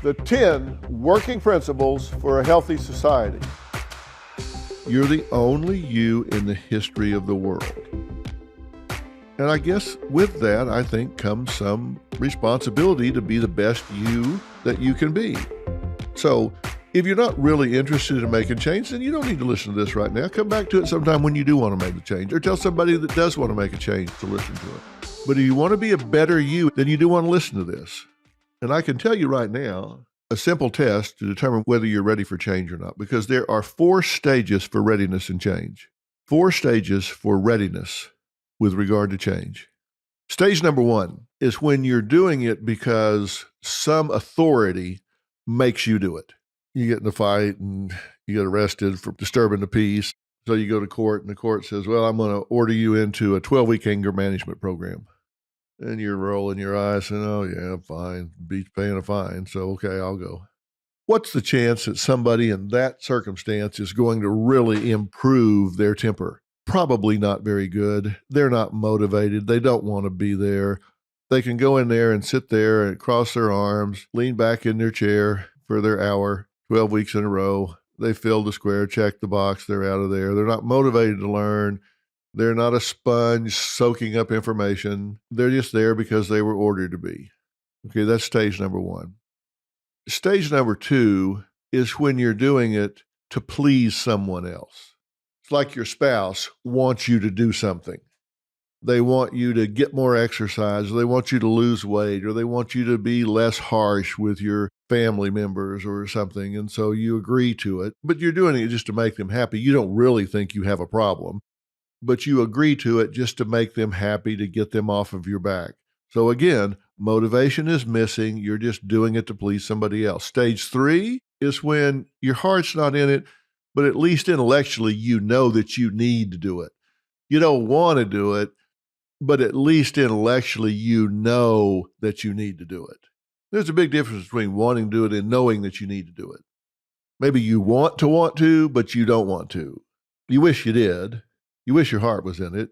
The 10 working principles for a healthy society. You're the only you in the history of the world. And I guess with that, I think comes some responsibility to be the best you that you can be. So if you're not really interested in making change, then you don't need to listen to this right now. Come back to it sometime when you do want to make the change, or tell somebody that does want to make a change to listen to it. But if you want to be a better you, then you do want to listen to this. And I can tell you right now, a simple test to determine whether you're ready for change or not, because there are 4 stages for readiness and change. 4 stages for readiness with regard to change. Stage number 1 is when you're doing it because some authority makes you do it. You get in a fight and you get arrested for disturbing the peace. So you go to court and the court says, well, I'm going to order you into a 12-week anger management program. And you're rolling your eyes and, oh, yeah, fine. Beach paying a fine. So, okay, I'll go. What's the chance that somebody in that circumstance is going to really improve their temper? Probably not very good. They're not motivated. They don't want to be there. They can go in there and sit there and cross their arms, lean back in their chair for their hour, 12 weeks in a row. They fill the square, check the box, they're out of there. They're not motivated to learn. They're not a sponge soaking up information. They're just there because they were ordered to be. Okay, that's stage number 1. Stage number 2 is when you're doing it to please someone else. It's like your spouse wants you to do something. They want you to get more exercise, or they want you to lose weight, or they want you to be less harsh with your family members or something. And so you agree to it, but you're doing it just to make them happy. You don't really think you have a problem, but you agree to it just to make them happy, to get them off of your back. So again, motivation is missing. You're just doing it to please somebody else. Stage 3 is when your heart's not in it, but at least intellectually you know that you need to do it. You don't want to do it, but at least intellectually you know that you need to do it. There's a big difference between wanting to do it and knowing that you need to do it. Maybe you want to, but you don't want to. You wish you did. You wish your heart was in it.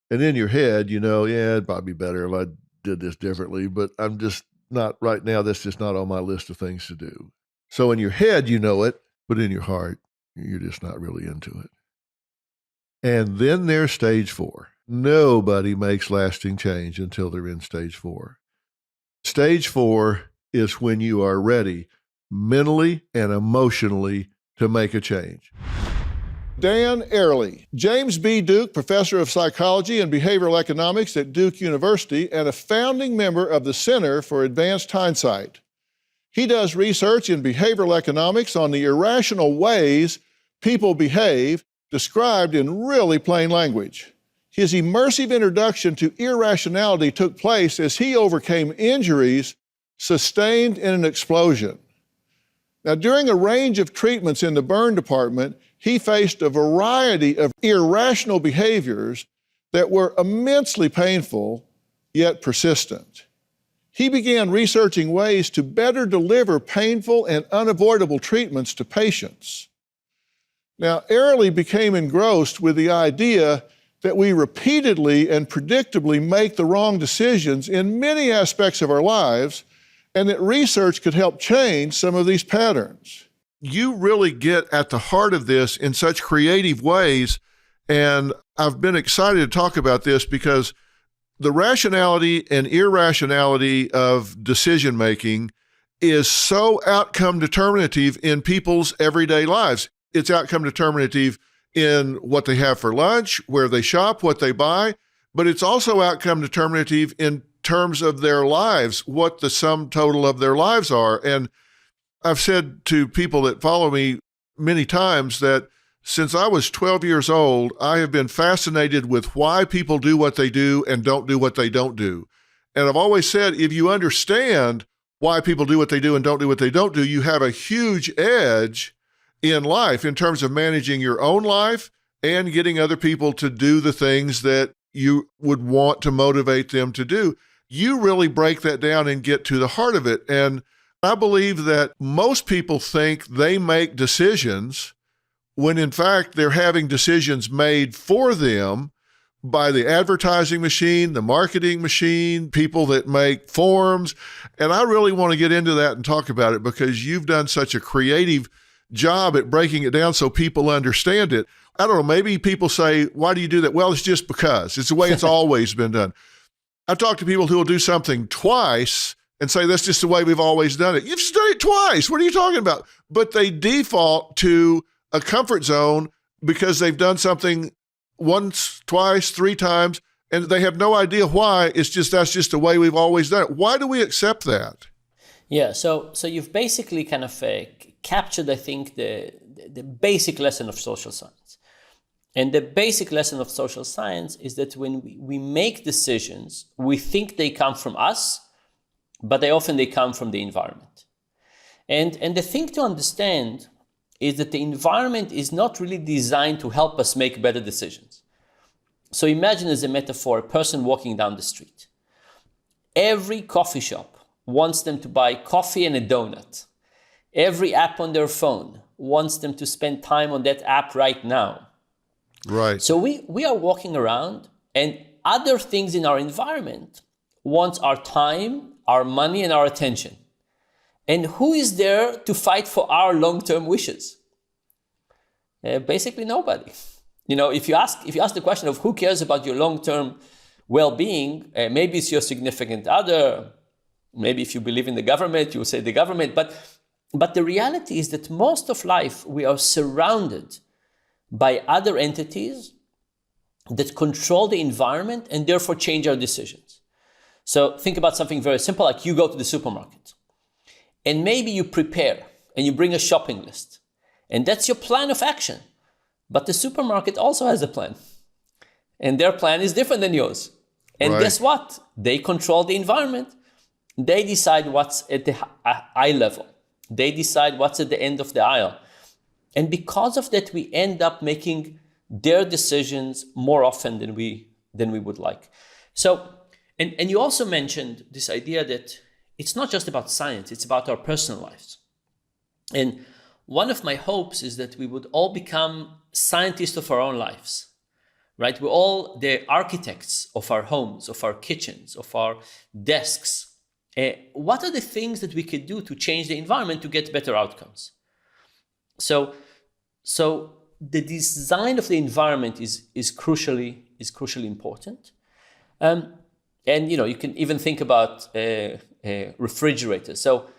And in your head, you know, yeah, it'd probably be better if I did this differently, but I'm just not right now. That's just not on my list of things to do. So in your head, you know it, but in your heart, you're just not really into it. And then there's stage 4. Nobody makes lasting change until they're in stage 4. Stage 4 is when you are ready mentally and emotionally to make a change. Dan Ariely, James B. Duke Professor of Psychology and Behavioral Economics at Duke University and a founding member of the Center for Advanced Hindsight. He does research in behavioral economics on the irrational ways people behave, described in really plain language. His immersive introduction to irrationality took place as he overcame injuries sustained in an explosion. Now, during a range of treatments in the burn department, he faced a variety of irrational behaviors that were immensely painful, yet persistent. He began researching ways to better deliver painful and unavoidable treatments to patients. Now, Ariely became engrossed with the idea that we repeatedly and predictably make the wrong decisions in many aspects of our lives, and that research could help change some of these patterns. You really get at the heart of this in such creative ways, and I've been excited to talk about this because the rationality and irrationality of decision-making is so outcome determinative in people's everyday lives. It's outcome determinative in what they have for lunch, where they shop, what they buy, but it's also outcome determinative in terms of their lives, what the sum total of their lives are. And I've said to people that follow me many times that since I was 12 years old, I have been fascinated with why people do what they do and don't do what they don't do. And I've always said, if you understand why people do what they do and don't do what they don't do, you have a huge edge in life in terms of managing your own life and getting other people to do the things that you would want to motivate them to do. You really break that down and get to the heart of it. And I believe that most people think they make decisions when in fact they're having decisions made for them, by the advertising machine, the marketing machine, people that make forms. And I really want to get into that and talk about it because you've done such a creative job at breaking it down so people understand it. I don't know, maybe people say, why do you do that? Well, it's just because. It's the way it's always been done. I've talked to people who will do something twice and say, that's just the way we've always done it. You've just done it twice. What are you talking about? But they default to a comfort zone because they've done something once, twice, three times, and they have no idea why. It's just, that's just the way we've always done it. Why do we accept that? Yeah, so you've basically kind of captured, I think, the basic lesson of social science. And the basic lesson of social science is that when we make decisions, we think they come from us, but they come from the environment. And the thing to understand is that the environment is not really designed to help us make better decisions. So imagine as a metaphor, a person walking down the street. Every coffee shop wants them to buy coffee and a donut. Every app on their phone wants them to spend time on that app right now. Right. So we are walking around, and other things in our environment want our time, our money, and our attention. And who is there to fight for our long-term wishes? Basically nobody. You know, if you ask the question of who cares about your long-term well-being, maybe it's your significant other. Maybe if you believe in the government, you will say the government. But the reality is that most of life we are surrounded by other entities that control the environment and therefore change our decisions. So think about something very simple, like you go to the supermarket. And maybe you prepare and you bring a shopping list. And that's your plan of action. But the supermarket also has a plan. And their plan is different than yours. And right. Guess what? They control the environment. They decide what's at the eye level. They decide what's at the end of the aisle. And because of that, we end up making their decisions more often than we would like. So, and you also mentioned this idea that it's not just about science, it's about our personal lives. And one of my hopes is that we would all become scientists of our own lives, right? We're all the architects of our homes, of our kitchens, of our desks. What are the things that we could do to change the environment to get better outcomes? So the design of the environment is crucially important. And you know, you can even think about refrigerators. So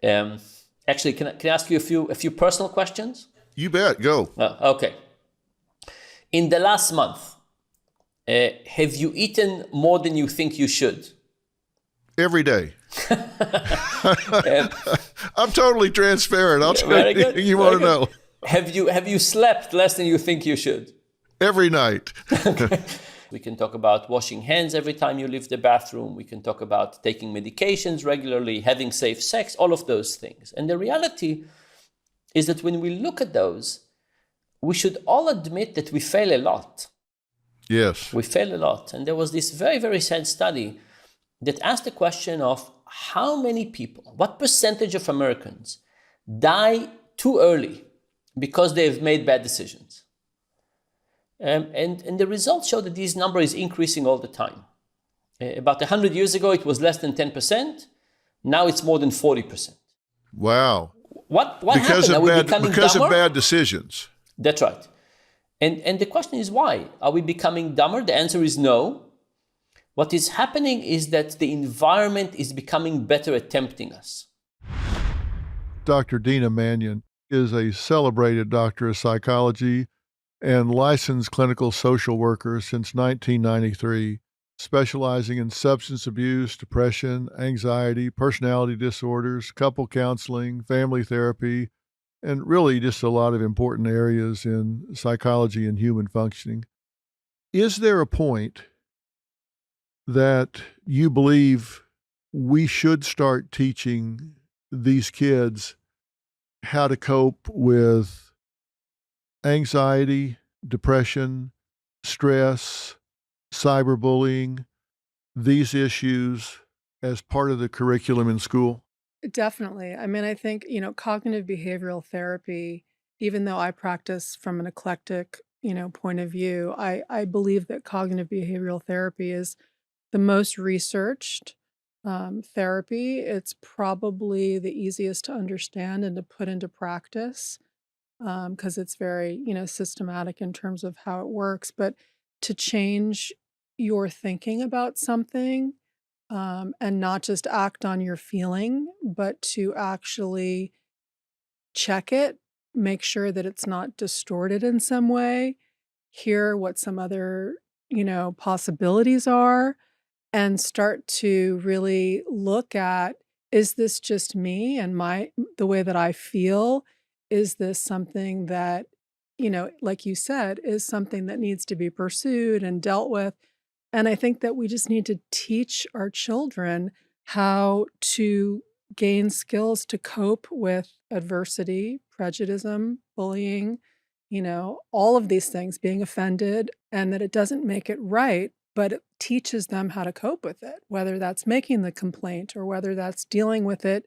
actually, can I ask you a few personal questions? You bet. Go. Okay. In the last month, have you eaten more than you think you should? Every day. I'm totally transparent. I'll tell you anything you want to know. Have you slept less than you think you should? Every night. Okay. We can talk about washing hands every time you leave the bathroom. We can talk about taking medications regularly, having safe sex, all of those things. And the reality is that when we look at those, we should all admit that we fail a lot. Yes. We fail a lot. And there was this very, very sad study that asked the question of how many people, what percentage of Americans die too early because they've made bad decisions. And the results show that this number is increasing all the time. About 100 years ago, it was less than 10%. Now it's more than 40%. Wow. What happened? Are we becoming because dumber? of bad decisions. That's right. And the question is why? Are we becoming dumber? The answer is no. What is happening is that the environment is becoming better at tempting us. Dr. Dina Mannion is a celebrated doctor of psychology and licensed clinical social worker since 1993, specializing in substance abuse, depression, anxiety, personality disorders, couple counseling, family therapy, and really just a lot of important areas in psychology and human functioning. Is there a point that you believe we should start teaching these kids how to cope with anxiety, depression, stress, cyberbullying, these issues as part of the curriculum in school? Definitely. I mean, I think, cognitive behavioral therapy, even though I practice from an eclectic point of view. I believe that cognitive behavioral therapy is the most researched therapy. It's probably the easiest to understand and to put into practice because it's very, systematic in terms of how it works. But to change your thinking about something and not just act on your feeling, but to actually check it, make sure that it's not distorted in some way, hear what some other, possibilities are, and start to really look at, is this just me and the way that I feel? Is this something that, like you said, is something that needs to be pursued and dealt with? And I think that we just need to teach our children how to gain skills to cope with adversity, prejudice, bullying, all of these things, being offended, and that it doesn't make it right, but it teaches them how to cope with it, whether that's making the complaint or whether that's dealing with it,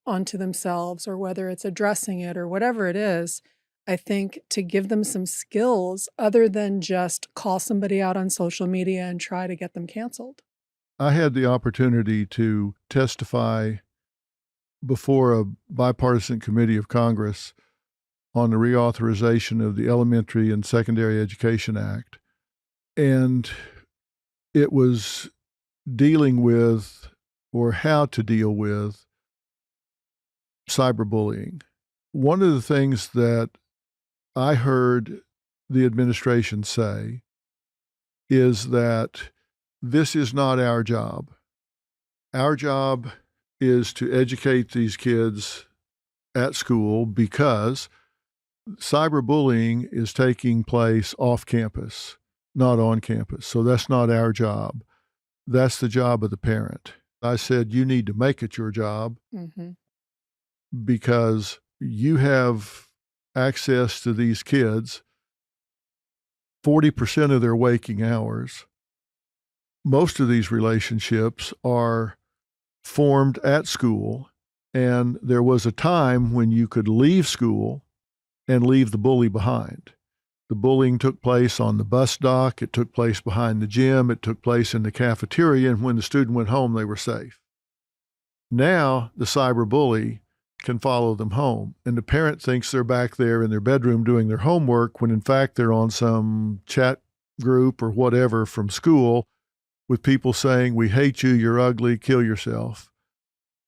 onto themselves or whether it's addressing it or whatever it is. I think to give them some skills other than just call somebody out on social media and try to get them canceled. I had the opportunity to testify before a bipartisan committee of Congress on the reauthorization of the Elementary and Secondary Education Act. And it was dealing with, or how to deal with, cyberbullying. One of the things that I heard the administration say is that this is not our job. Our job is to educate these kids at school because cyberbullying is taking place off campus, not on campus. So that's not our job. That's the job of the parent. I said, you need to make it your job because you have access to these kids 40% of their waking hours. Most of these relationships are formed at school, and there was a time when you could leave school and leave the bully behind. The bullying took place on the bus dock, it took place behind the gym, it took place in the cafeteria, and when the student went home, they were safe. Now, the cyberbully can follow them home, and the parent thinks they're back there in their bedroom doing their homework when in fact they're on some chat group or whatever from school with people saying, we hate you, you're ugly, kill yourself.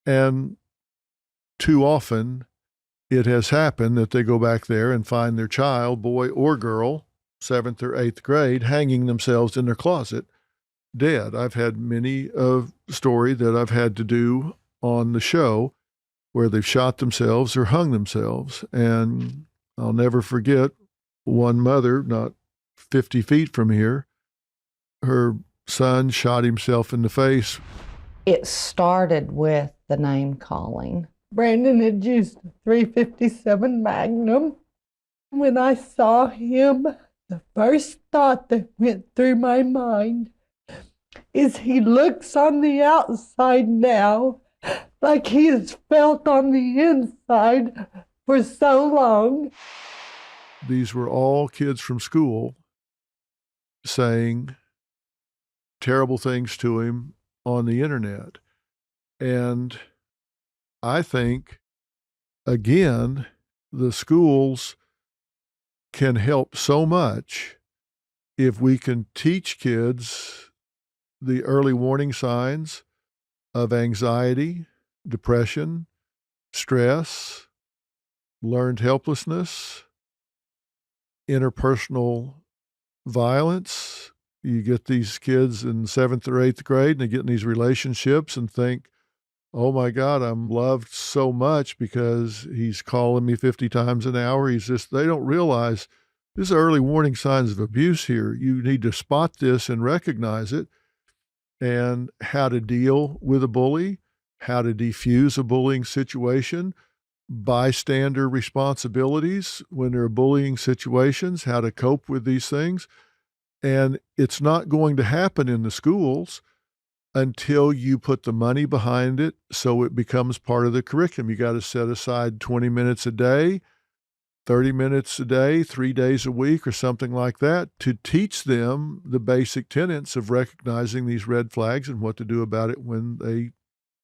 And too often, it has happened that they go back there and find their child, boy or girl, 7th or 8th grade, hanging themselves in their closet, dead. I've had many a story that I've had to do on the show where they've shot themselves or hung themselves. And I'll never forget one mother, not 50 feet from here, her son shot himself in the face. It started with the name calling. Brandon had used a 357 Magnum. When I saw him, the first thought that went through my mind is he looks on the outside now like he has felt on the inside for so long. These were all kids from school saying terrible things to him on the internet. And I think, again, the schools can help so much if we can teach kids the early warning signs of anxiety, depression, stress, learned helplessness, interpersonal violence. You get these kids in 7th or 8th grade and they get in these relationships and think, oh my God, I'm loved so much because he's calling me 50 times an hour. They don't realize this is early warning signs of abuse here. You need to spot this and recognize it, and how to deal with a bully, how to defuse a bullying situation, bystander responsibilities when there are bullying situations, how to cope with these things. And it's not going to happen in the schools until you put the money behind it so it becomes part of the curriculum. You got to set aside 20 minutes a day 30 minutes a day, 3 days a week or something like that to teach them the basic tenets of recognizing these red flags and what to do about it when they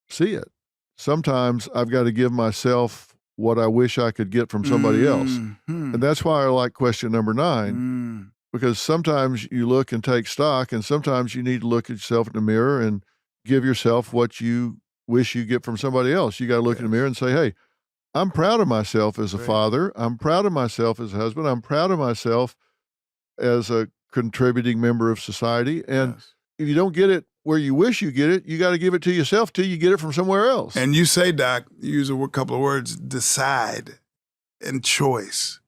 see it. Sometimes I've got to give myself what I wish I could get from somebody else. Mm-hmm. And that's why I like question number 9, because sometimes you look and take stock, and sometimes you need to look at yourself in the mirror and give yourself what you wish you get from somebody else. You got to look in the mirror and say, hey, I'm proud of myself as a father. I'm proud of myself as a husband. I'm proud of myself as a contributing member of society. And if you don't get it where you wish you get it, you got to give it to yourself till you get it from somewhere else. And you say, Doc, you use a couple of words, decide and choice.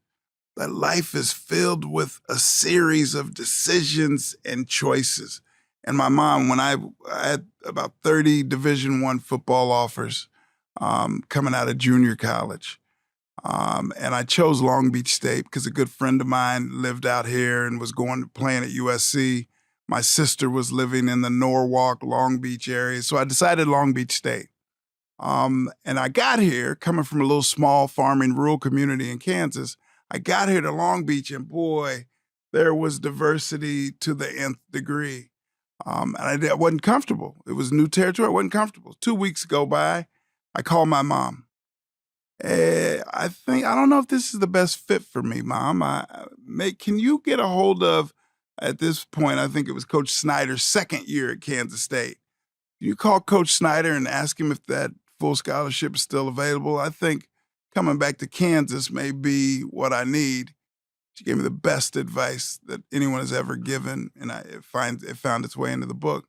That life is filled with a series of decisions and choices. And my mom, when I had about 30 Division I football offers coming out of junior college, and I chose Long Beach State because a good friend of mine lived out here and was going to playing at USC. My sister was living in the Norwalk, Long Beach area. So I decided Long Beach State. And I got here coming from a little small farming rural community in Kansas. I got here to Long Beach and boy, there was diversity to the nth degree. And I wasn't comfortable. It was new territory. I wasn't comfortable. 2 weeks go by. I called my mom. I don't know if this is the best fit for me, Mom. Can you get a hold of, at this point, I think it was Coach Snyder's second year at Kansas State. You call Coach Snyder and ask him if that full scholarship is still available. I think coming back to Kansas may be what I need. She gave me the best advice that anyone has ever given, and it found its way into the book.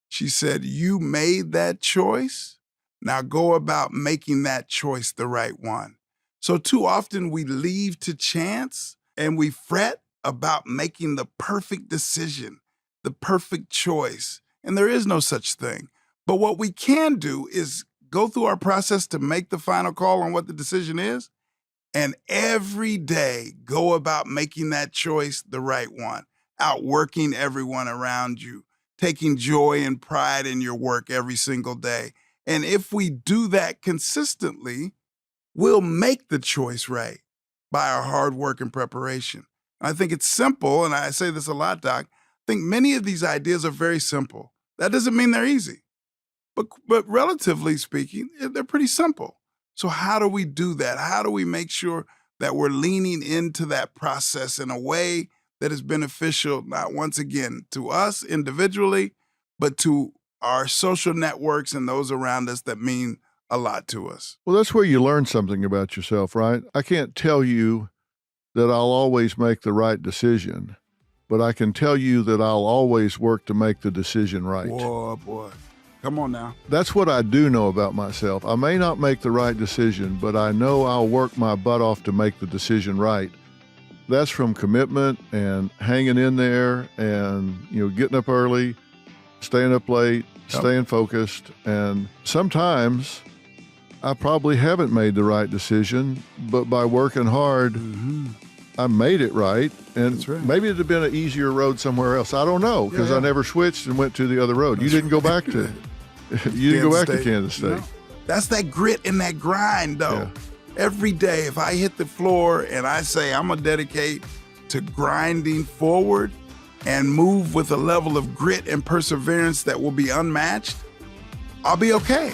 She said, you made that choice. Now go about making that choice the right one. So too often we leave to chance and we fret about making the perfect decision, the perfect choice. And there is no such thing. But what we can do is go through our process to make the final call on what the decision is. And every day go about making that choice the right one, outworking everyone around you, taking joy and pride in your work every single day. And if we do that consistently, we'll make the choice right by our hard work and preparation. I think it's simple, and I say this a lot, Doc. I think many of these ideas are very simple. That doesn't mean they're easy, but relatively speaking, they're pretty simple. So how do we do that? How do we make sure that we're leaning into that process in a way that is beneficial, not once again to us individually, but to our social networks and those around us that mean a lot to us? Well, that's where you learn something about yourself, right? I can't tell you that I'll always make the right decision, but I can tell you that I'll always work to make the decision right. Boy. Come on now. That's what I do know about myself. I may not make the right decision, but I know I'll work my butt off to make the decision right. That's from commitment and hanging in there and, getting up early, staying up late, staying focused. And sometimes I probably haven't made the right decision, but by working hard, I made it right. And maybe it'd have been an easier road somewhere else. I don't know, because I never switched and went to the other road. You didn't go back to Kansas State. No. That's that grit and that grind, though. Yeah. Every day, if I hit the floor and I say I'm going to dedicate to grinding forward and move with a level of grit and perseverance that will be unmatched, I'll be okay.